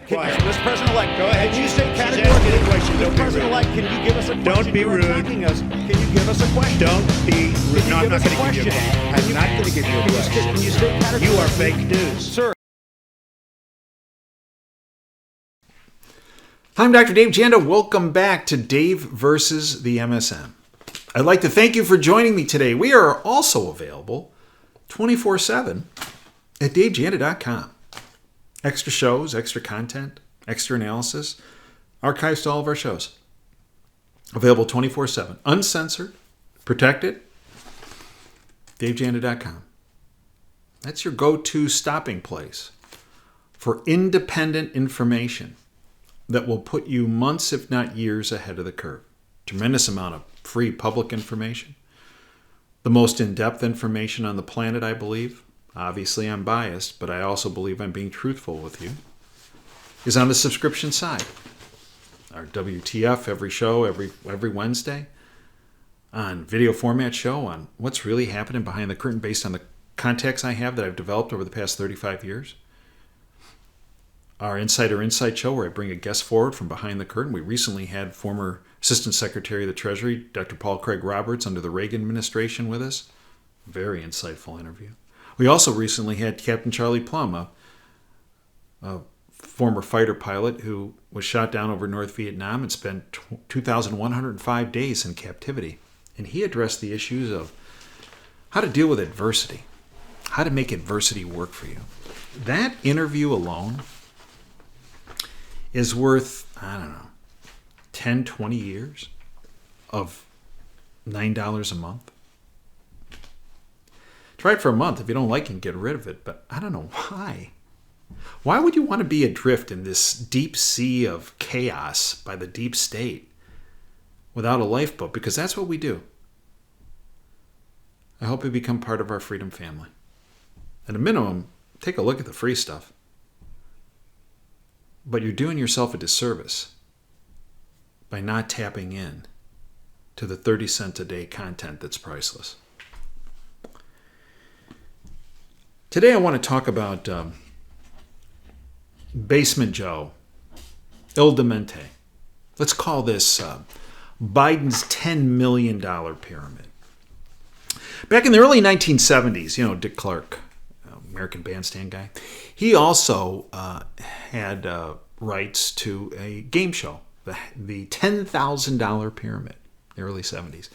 Quiet. Mr. President-elect, Go ahead. can you state She's asking a categorically, question. Don't Mr. be President-elect, can you give us a question? Don't be You are rude. attacking us. Can you give us a question? Don't be rude. Can No, you I'm give not us a going to give you a question? question. I'm not going to give you a question. Can you state categorically? You are fake news. Sir. I'm Dr. Dave Janda. Welcome back to Dave versus the MSM. I'd like to thank you for joining me today. We are also available 24/7 at davejanda.com. Extra shows, extra content, extra analysis, archives to all of our shows. Available 24/7, uncensored, protected, davejanda.com. That's your go-to stopping place for independent information that will put you months, if not years, ahead of the curve. Tremendous amount of free public information. The most in-depth information on the planet, I believe. Obviously, I'm biased, but I also believe I'm being truthful with you. Is on the subscription side. Our WTF every show, every Wednesday. On video format show on what's really happening behind the curtain based on the contacts I have that I've developed over the past 35 years. Our Insider Insight show, where I bring a guest forward from behind the curtain. We recently had former Assistant Secretary of the Treasury, Dr. Paul Craig Roberts, under the Reagan administration with us. Very insightful interview. We also recently had Captain Charlie Plum, a former fighter pilot who was shot down over North Vietnam and spent 2,105 days in captivity. And he addressed the issues of how to deal with adversity, how to make adversity work for you. That interview alone is worth, I don't know, 10, 20 years of $9 a month. Try it for a month. If you don't like it, get rid of it. But I don't know why. Why would you want to be adrift in this deep sea of chaos by the deep state without a lifeboat? Because that's what we do. I hope you become part of our freedom family. At a minimum, take a look at the free stuff. But you're doing yourself a disservice by not tapping in to the 30 cent a day content that's priceless. Today I want to talk about Basement Joe, Il Demente. Let's call this Biden's $10 million pyramid. Back in the early 1970s, Dick Clark, American Bandstand guy, he also had rights to a game show, the $10,000 pyramid, the early 70s.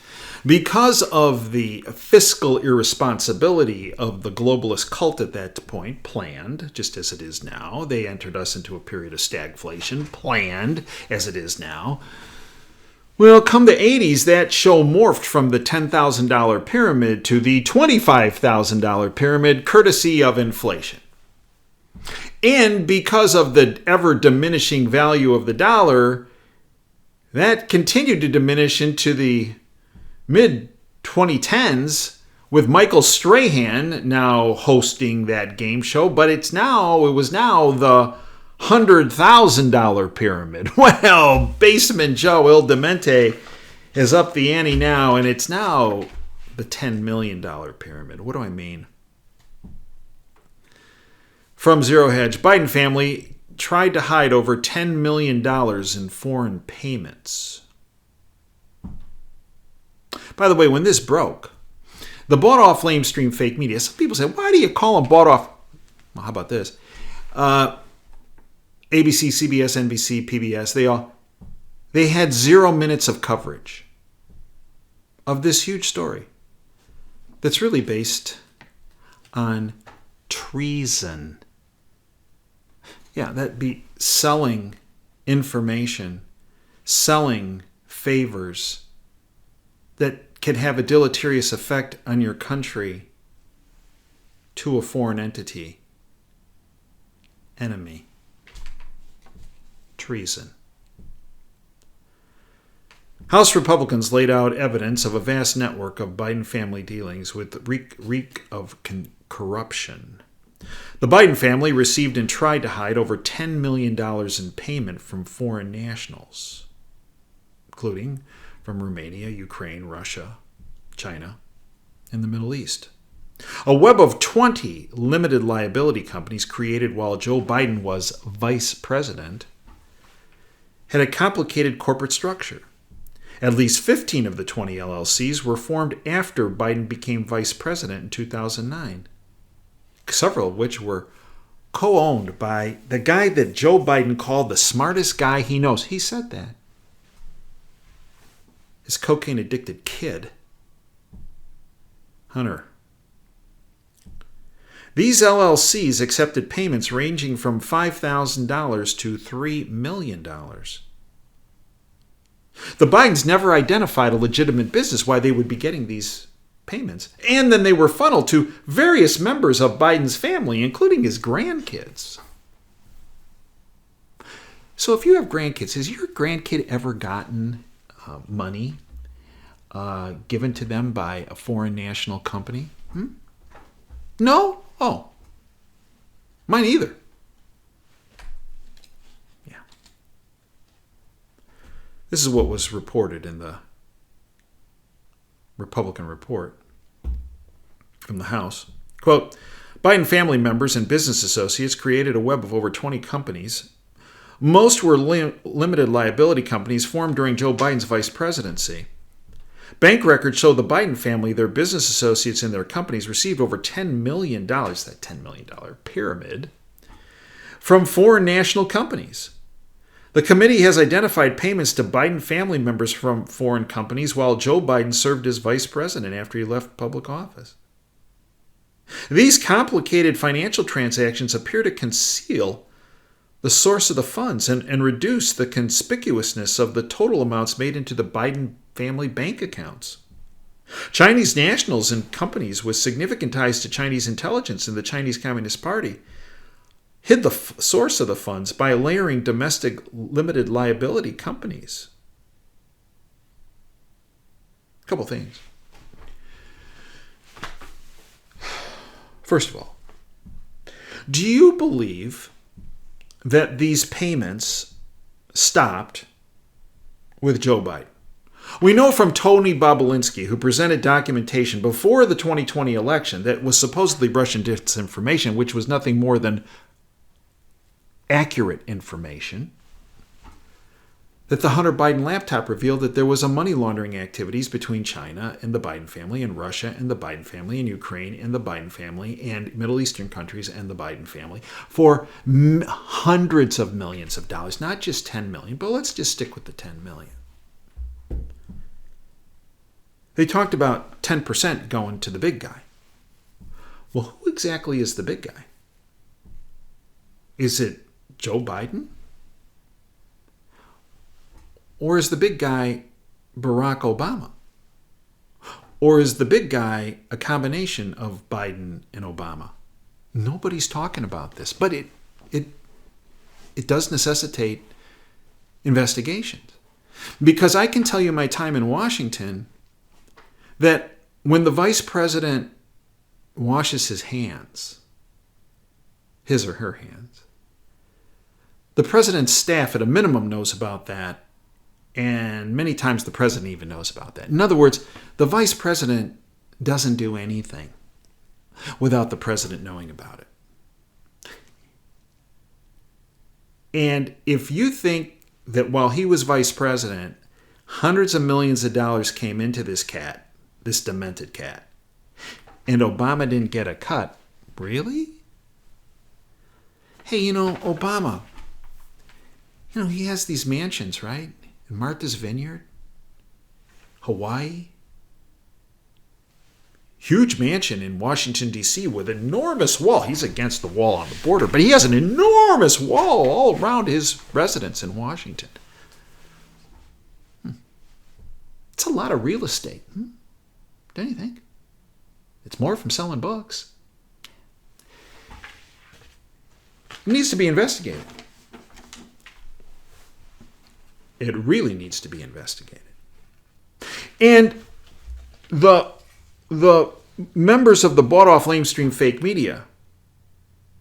Because of the fiscal irresponsibility of the globalist cult at that point, planned, just as it is now, they entered us into a period of stagflation, planned as it is now. Well, come the 80s, that show morphed from the $10,000 pyramid to the $25,000 pyramid, courtesy of inflation. And because of the ever-diminishing value of the dollar, that continued to diminish into the mid-2010s, with Michael Strahan now hosting that game show, but it was now the $100,000 pyramid. Well, Basement Joe, Il Demente, has upped the ante now, and it's now the $10 million pyramid. What do I mean? From Zero Hedge, Biden family tried to hide over $10 million in foreign payments. By the way, when this broke, the bought-off lamestream fake media, some people say, why do you call them bought-off? Well, how about this? ABC, CBS, NBC, PBS, they had 0 minutes of coverage of this huge story that's really based on treason. Yeah, that'd be selling information, selling favors that can have a deleterious effect on your country to a foreign entity, enemy. Treason. House Republicans laid out evidence of a vast network of Biden family dealings with reek of corruption. The Biden family received and tried to hide over $10 million in payment from foreign nationals, including from Romania, Ukraine, Russia, China, and the Middle East. A web of 20 limited liability companies created while Joe Biden was vice president had a complicated corporate structure. At least 15 of the 20 LLCs were formed after Biden became vice president in 2009, several of which were co-owned by the guy that Joe Biden called the smartest guy he knows. He said that. His cocaine-addicted kid, Hunter. These LLCs accepted payments ranging from $5,000 to $3 million. The Bidens never identified a legitimate business why they would be getting these payments. And then they were funneled to various members of Biden's family, including his grandkids. So if you have grandkids, has your grandkid ever gotten money given to them by a foreign national company? No? Oh. Mine either. Yeah. This is what was reported in the Republican report from the House. Quote, Biden family members and business associates created a web of over 20 companies. Most were limited liability companies formed during Joe Biden's vice presidency. Bank records show the Biden family, their business associates, and their companies received over $10 million, that $10 million pyramid, from foreign national companies. The committee has identified payments to Biden family members from foreign companies while Joe Biden served as vice president after he left public office. These complicated financial transactions appear to conceal the source of the funds and reduce the conspicuousness of the total amounts made into the Biden family bank accounts. Chinese nationals and companies with significant ties to Chinese intelligence and the Chinese Communist Party hid the source of the funds by layering domestic limited liability companies. A couple things. First of all, do you believe that these payments stopped with Joe Biden? We know from Tony Bobulinski, who presented documentation before the 2020 election that was supposedly Russian disinformation, which was nothing more than accurate information, that the Hunter Biden laptop revealed that there was a money laundering activities between China and the Biden family and Russia and the Biden family and Ukraine and the Biden family and Middle Eastern countries and the Biden family for hundreds of millions of dollars, not just 10 million, but let's just stick with the 10 million. They talked about 10% going to the big guy. Well, who exactly is the big guy? Is it Joe Biden? Or is the big guy Barack Obama? Or is the big guy a combination of Biden and Obama? Nobody's talking about this, but it does necessitate investigations. Because I can tell you my time in Washington that when the vice president washes his hands, his or her hands, the president's staff at a minimum knows about that, and many times the president even knows about that. In other words, the vice president doesn't do anything without the president knowing about it. And if you think that while he was vice president, hundreds of millions of dollars came into this cat, this demented cat, and Obama didn't get a cut, really? Hey, Obama, he has these mansions, right? In Martha's Vineyard, Hawaii. Huge mansion in Washington, D.C. with an enormous wall. He's against the wall on the border, but he has an enormous wall all around his residence in Washington. It's a lot of real estate. Don't you think? It's more from selling books. It needs to be investigated. It really needs to be investigated. And the members of the bought-off lamestream fake media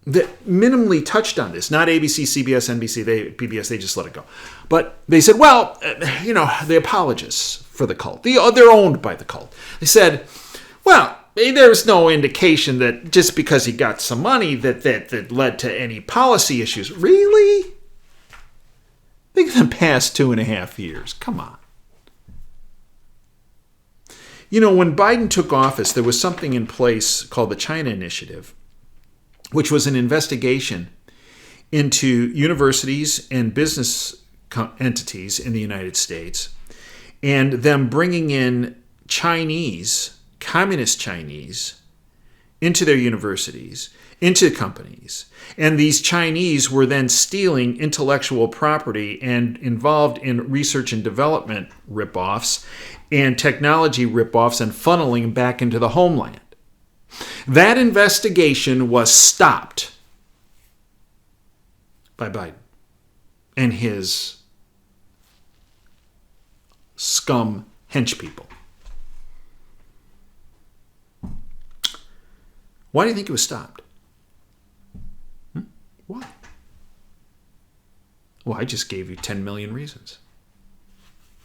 that minimally touched on this, not ABC, CBS, NBC, PBS, they just let it go. But they said, well, the apologists for the cult, they're owned by the cult. They said, well, there's no indication that just because he got some money that led to any policy issues. Really? Think of the past 2.5 years. Come on. When Biden took office, there was something in place called the China Initiative, which was an investigation into universities and business entities in the United States and them bringing in Chinese, communist Chinese, into their universities, into companies. And these Chinese were then stealing intellectual property and involved in research and development ripoffs and technology ripoffs and funneling back into the homeland. That investigation was stopped by Biden and his scum hench people. Why do you think it was stopped? Why? Well, I just gave you 10 million reasons.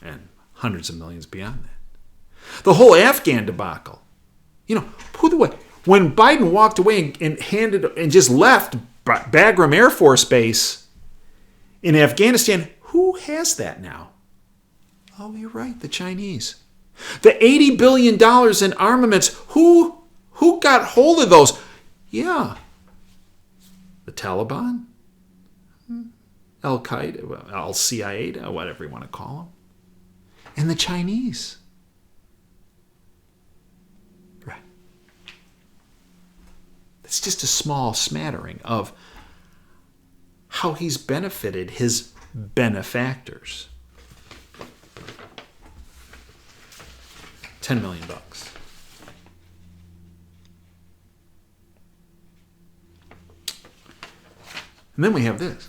And hundreds of millions beyond that. The whole Afghan debacle. When Biden walked away and just left Bagram Air Force Base in Afghanistan, who has that now? Oh, you're right, the Chinese. The $80 billion in armaments, who got hold of those? Yeah. The Taliban? Al-Qaeda, Al-CIA, whatever you want to call them. And the Chinese. Right. It's just a small smattering of how he's benefited his benefactors. $10 million. And then we have this.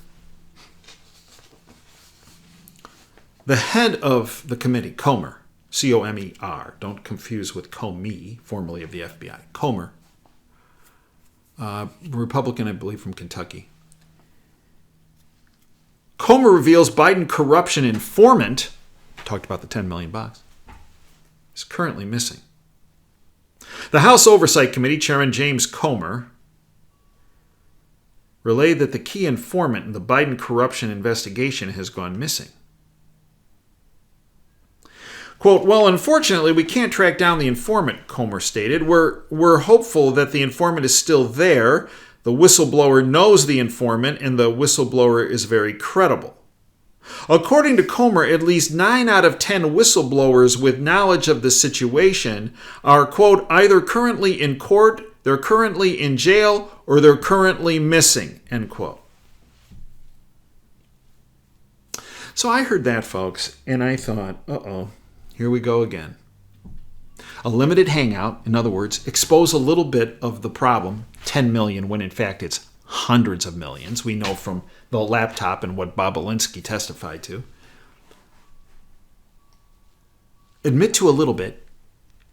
The head of the committee, Comer, C-O-M-E-R, don't confuse with Comey, formerly of the FBI, Comer, Republican, I believe, from Kentucky. Comer reveals Biden corruption informant, talked about the $10 million, is currently missing. The House Oversight Committee Chairman James Comer relayed that the key informant in the Biden corruption investigation has gone missing. Quote, well, unfortunately, we can't track down the informant, Comer stated. We're hopeful that the informant is still there. The whistleblower knows the informant, and the whistleblower is very credible. According to Comer, at least 9 out of 10 whistleblowers with knowledge of the situation are, quote, either currently in court, they're currently in jail, or they're currently missing, end quote. So I heard that, folks, and I thought, uh-oh. Here we go again. A limited hangout, in other words, expose a little bit of the problem, 10 million, when in fact it's hundreds of millions. We know from the laptop and what Bob Alinsky testified to. Admit to a little bit,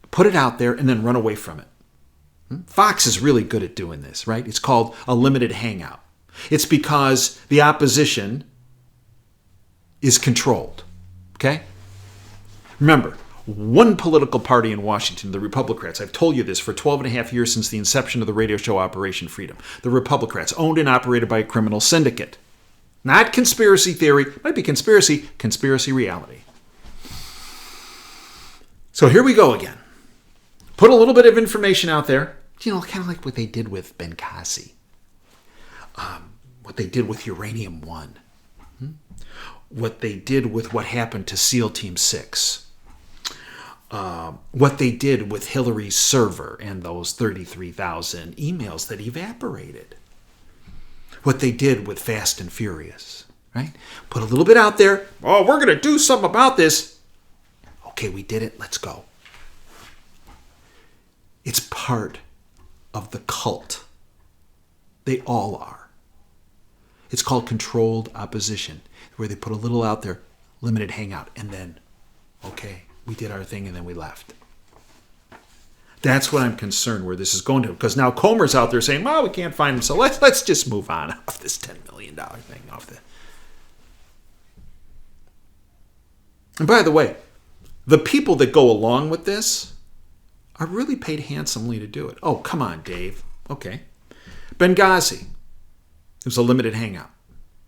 put it out there, and then run away from it. Fox is really good at doing this, right? It's called a limited hangout. It's because the opposition is controlled, okay? Remember, one political party in Washington, the Republicans, I've told you this for 12 and a half years since the inception of the radio show Operation Freedom. The Republicans, owned and operated by a criminal syndicate. Not conspiracy theory, might be conspiracy reality. So here we go again. Put a little bit of information out there, kind of like what they did with Benghazi, what they did with Uranium One, what they did with what happened to SEAL Team 6. What they did with Hillary's server and those 33,000 emails that evaporated. What they did with Fast and Furious, right? Put a little bit out there. Oh, we're going to do something about this. Okay, we did it. Let's go. It's part of the cult. They all are. It's called controlled opposition, where they put a little out there, limited hangout, and then, okay, we did our thing and then we left. That's what I'm concerned where this is going to. Because now Comer's out there saying, well, we can't find him, so let's just move on off this $10 million thing. And by the way, the people that go along with this are really paid handsomely to do it. Oh, come on, Dave. Okay. Benghazi. It was a limited hangout.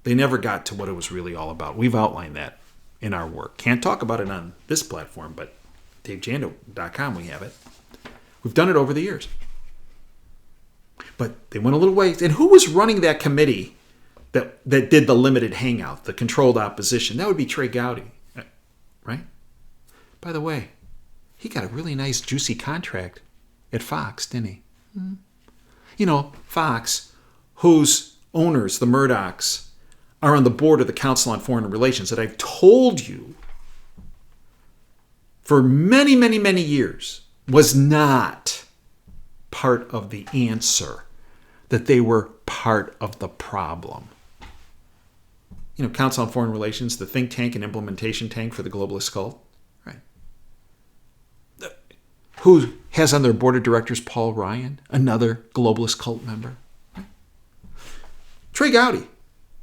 They never got to what it was really all about. We've outlined that in our work. Can't talk about it on this platform, but DaveJando.com, we have it. We've done it over the years. But they went a little ways. And who was running that committee that did the limited hangout, the controlled opposition? That would be Trey Gowdy, right? By the way, he got a really nice, juicy contract at Fox, didn't he? Mm-hmm. You know, Fox, whose owners, the Murdochs, are on the board of the Council on Foreign Relations, that I've told you for many, many, many years was not part of the answer, that they were part of the problem. You know, Council on Foreign Relations, the think tank and implementation tank for the globalist cult, right? Who has on their board of directors Paul Ryan, another globalist cult member? Right? Trey Gowdy,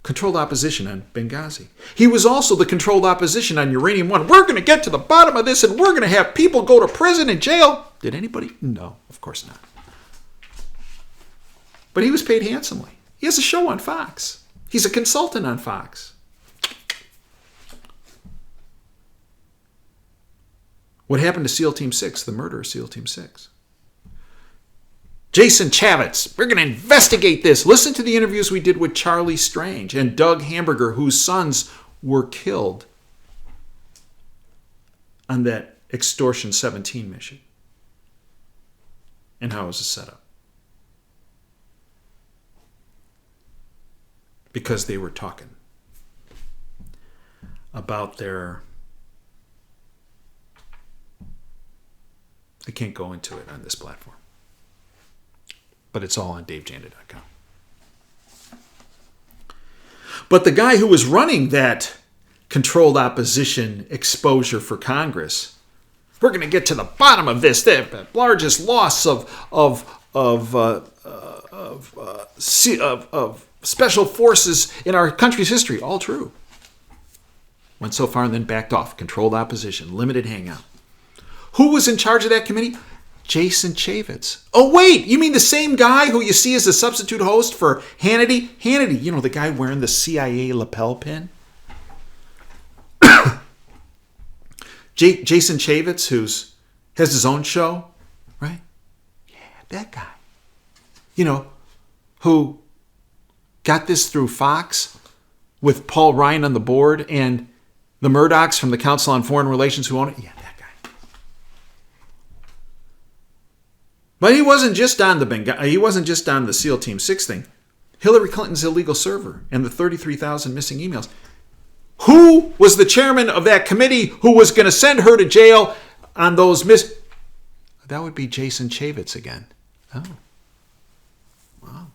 controlled opposition on Benghazi. He was also the controlled opposition on Uranium One. We're going to get to the bottom of this and we're going to have people go to prison and jail. Did anybody? No, of course not. But he was paid handsomely. He has a show on Fox. He's a consultant on Fox. What happened to SEAL Team 6, the murder of SEAL Team 6? Jason Chavitz, we're going to investigate this. Listen to the interviews we did with Charlie Strange and Doug Hamburger, whose sons were killed on that Extortion 17 mission. And how it was set up. Because they were talking about their... I can't go into it on this platform. But it's all on DaveJanda.com. But the guy who was running that controlled opposition exposure for Congress, we're going to get to the bottom of this. The largest loss of special forces in our country's history. All true. Went so far and then backed off. Controlled opposition, limited hangout. Who was in charge of that committee? Jason Chavitz. Oh, wait, you mean the same guy who you see as the substitute host for Hannity? Hannity, you know, the guy wearing the CIA lapel pin? Jason Chavitz, who has his own show, right? Yeah, that guy. You know, who got this through Fox with Paul Ryan on the board and the Murdochs from the Council on Foreign Relations who own it? Yeah, that guy. But he wasn't just on the SEAL Team 6 thing. Hillary Clinton's illegal server and the 33,000 missing emails. Who was the chairman of that committee who was going to send her to jail on those That would be Jason Chavitz again. Oh. Wow.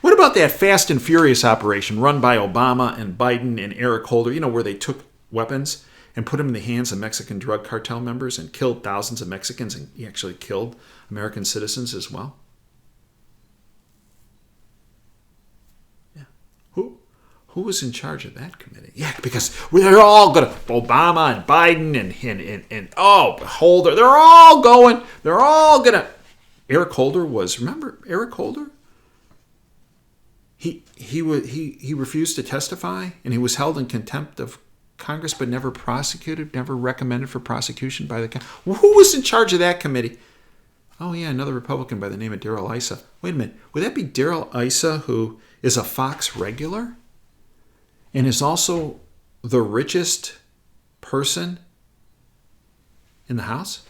What about that Fast and Furious operation run by Obama and Biden and Eric Holder, you know, where they took weapons and put them in the hands of Mexican drug cartel members and killed thousands of Mexicans, and he actually killed American citizens as well? Yeah. Who was in charge of that committee? Yeah, because they're all going to, Obama and Biden and Holder, they're all going to, Eric Holder was, remember Eric Holder? He refused to testify, and he was held in contempt of Congress, but never prosecuted, never recommended for prosecution by the Congress. Who was in charge of that committee? Oh, yeah, another Republican by the name of Darrell Issa. Wait a minute. Would that be Darrell Issa, who is a Fox regular and is also the richest person in the House?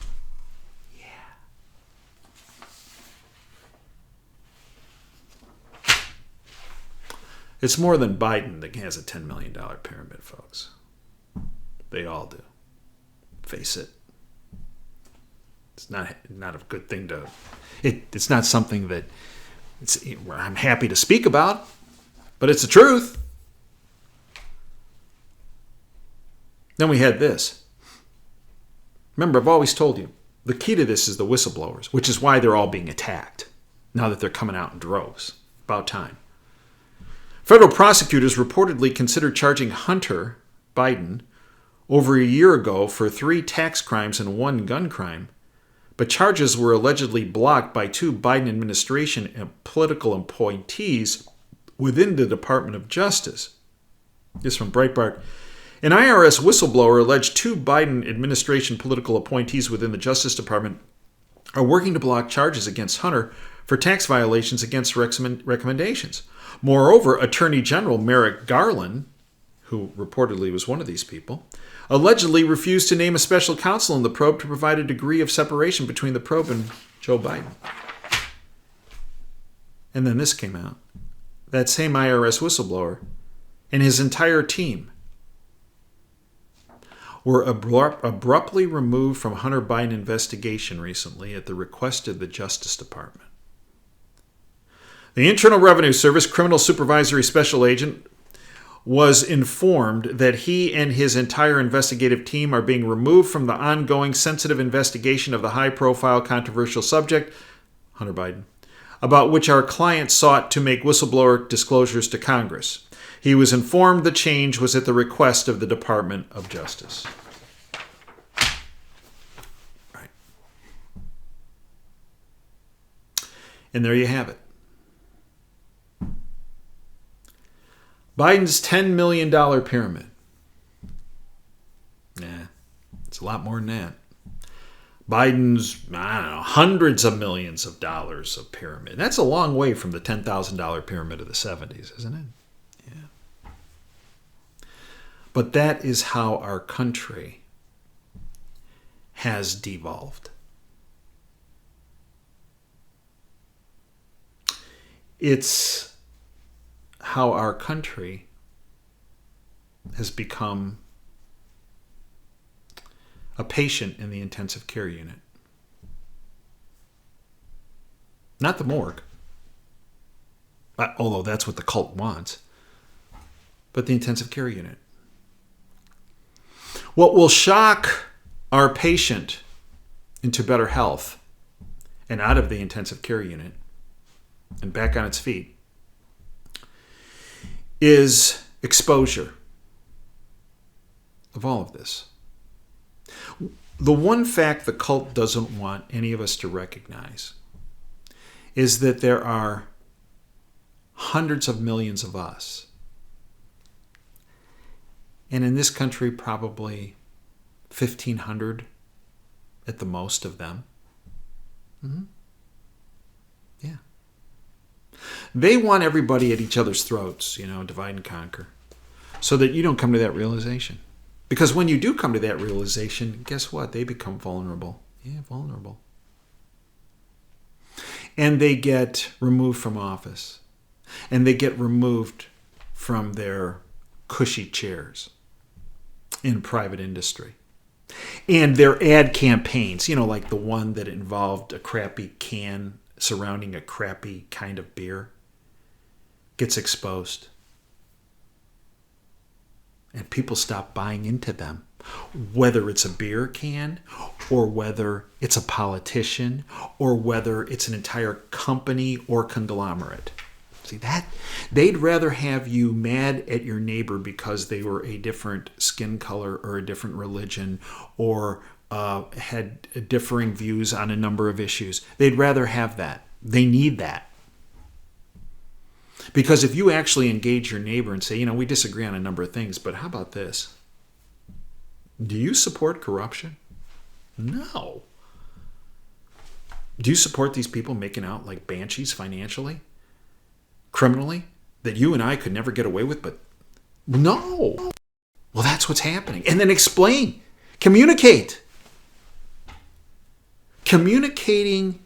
Yeah. It's more than Biden that has a $10 million pyramid, folks. They all do. Face it. It's not a good thing to... It's not something that I'm happy to speak about, but it's the truth. Then we had this. Remember, I've always told you, the key to this is the whistleblowers, which is why they're all being attacked now that they're coming out in droves. About time. Federal prosecutors reportedly considered charging Hunter Biden over a year ago for 3 tax crimes and 1 gun crime, but charges were allegedly blocked by 2 Biden administration and political appointees within the Department of Justice. This is from Breitbart. An IRS whistleblower alleged 2 Biden administration political appointees within the Justice Department are working to block charges against Hunter for tax violations against recommendations. Moreover, Attorney General Merrick Garland, who reportedly was one of these people, allegedly refused to name a special counsel in the probe to provide a degree of separation between the probe and Joe Biden. And then this came out. That same IRS whistleblower and his entire team were abruptly removed from Hunter Biden investigation recently at the request of the Justice Department. The Internal Revenue Service Criminal Supervisory Special Agent was informed that he and his entire investigative team are being removed from the ongoing sensitive investigation of the high-profile controversial subject, Hunter Biden, about which our client sought to make whistleblower disclosures to Congress. He was informed the change was at the request of the Department of Justice. Right. And there you have it. Biden's $10 million pyramid. Nah, it's a lot more than that. Biden's, hundreds of millions of dollars of pyramid. That's a long way from the $10,000 pyramid of the 70s, isn't it? But that is how our country has devolved. It's how our country has become a patient in the intensive care unit. Not the morgue, although that's what the cult wants, but the intensive care unit. What will shock our patient into better health and out of the intensive care unit and back on its feet is exposure of all of this. The one fact the cult doesn't want any of us to recognize is that there are hundreds of millions of us. And in this country, probably 1,500 at the most of them. Mm-hmm. Yeah. They want everybody at each other's throats, divide and conquer, so that you don't come to that realization. Because when you do come to that realization, guess what? They become vulnerable. Yeah, vulnerable. And they get removed from office. And they get removed from their cushy chairs in private industry. And their ad campaigns, like the one that involved a crappy can surrounding a crappy kind of beer, gets exposed. And people stop buying into them, whether it's a beer can or whether it's a politician or whether it's an entire company or conglomerate. See that? They'd rather have you mad at your neighbor because they were a different skin color or a different religion or had differing views on a number of issues. They'd rather have that. They need that. Because if you actually engage your neighbor and say, we disagree on a number of things, but how about this? Do you support corruption? No. Do you support these people making out like banshees financially? Criminally? That you and I could never get away with, but no. Well, that's what's happening. And then explain. Communicate. Communicating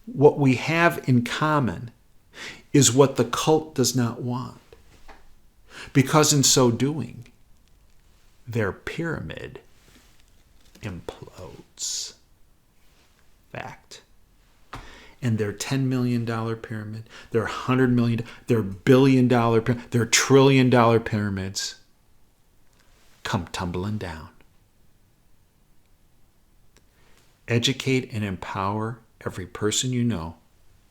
what we have in common is what the cult does not want. Because in so doing, their pyramid implodes. Fact. And their $10 million pyramid, their $100 million, their $1 billion, their $1 trillion pyramids come tumbling down. Educate and empower every person you know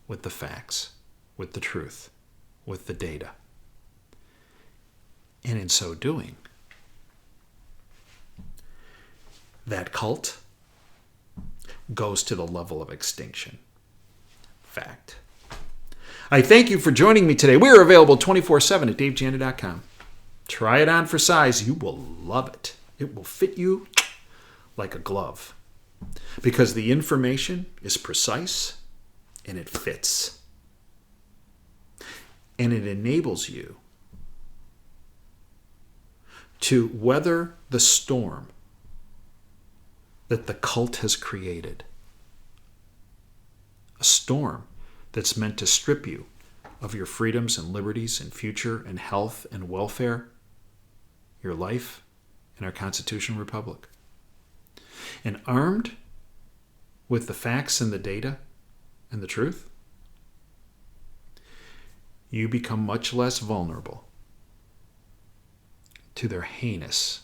with the facts, with the truth, with the data. And in so doing, that cult goes to the level of extinction. Fact. I thank you for joining me today. We are available 24/7 at davejanda.com. Try it on for size. You will love it. It will fit you like a glove. Because the information is precise and it fits. And it enables you to weather the storm that the cult has created. A storm that's meant to strip you of your freedoms and liberties and future and health and welfare, your life in our constitutional republic. And armed with the facts and the data and the truth, you become much less vulnerable to their heinous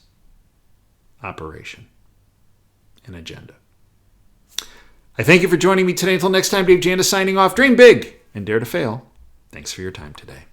operation and agenda. I thank you for joining me today. Until next time, Dave Janda signing off. Dream big and dare to fail. Thanks for your time today.